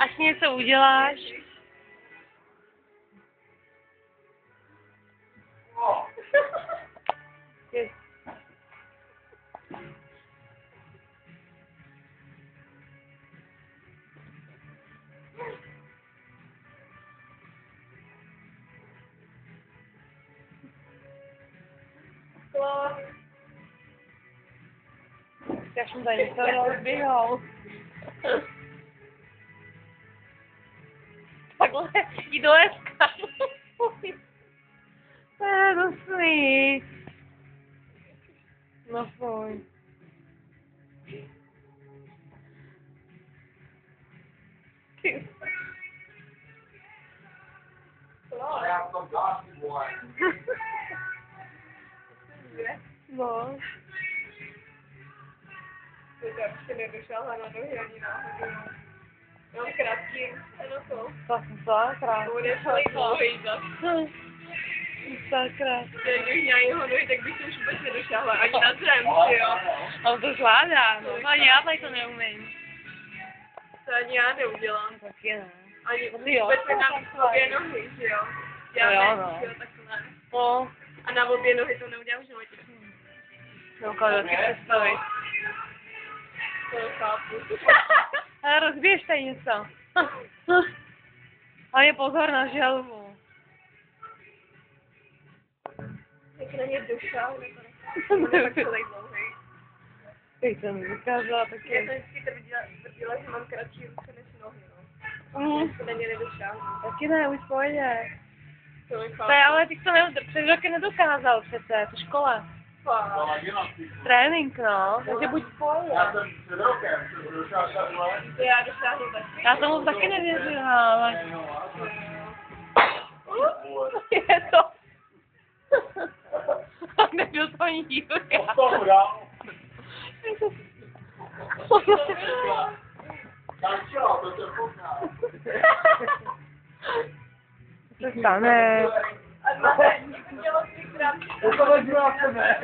Až něco uděláš. Já jsem tady něco rozběhal. Takhle jdi do leska. To je dosný. No fuj. Ty. No. Já ještě nedošla na nohy ani náhodou. Mám krátký na to. To jsem celá krásná. Bude celý dlouhý zase. Sakra. Kdybych měla jeho nohy, tak bych to už vůbec nedošahla. Ani na zem, jo. On to zvládá, no. Ani já tady to neumím. To ani já neudělám. Taky ne. Ani Jo. vůbec nemám obě nohy, že jo. Já No jo, ne, no. že jo, takhle. No. A na obě nohy to neudělám v životě. Dokážu si představit. To chápu. Ale rozbiješ tady něco. A je pozor na želvu. Jak na ně došel, on je tak celý dlouhý. Teď jsem ukázala Já taky. jsem vždycky tvrdila, že mám kratší ruce než nohy, no. To na ně nedošel. Taky ne, už pojde. To je To je, ale ty jsi to před rokem nedokázal přece, to škole. fakt. Trénink, no, takže buď v pohodě. Já jsem před rokem, To já dosáhnu taky. Já tomu taky nevěřila, ale... Je to... Nebyl to ani Jurka. tomu dál. Tak čo, to se poká. Co se stane? A na mě mělo 3krát. To to vezmu na sebe.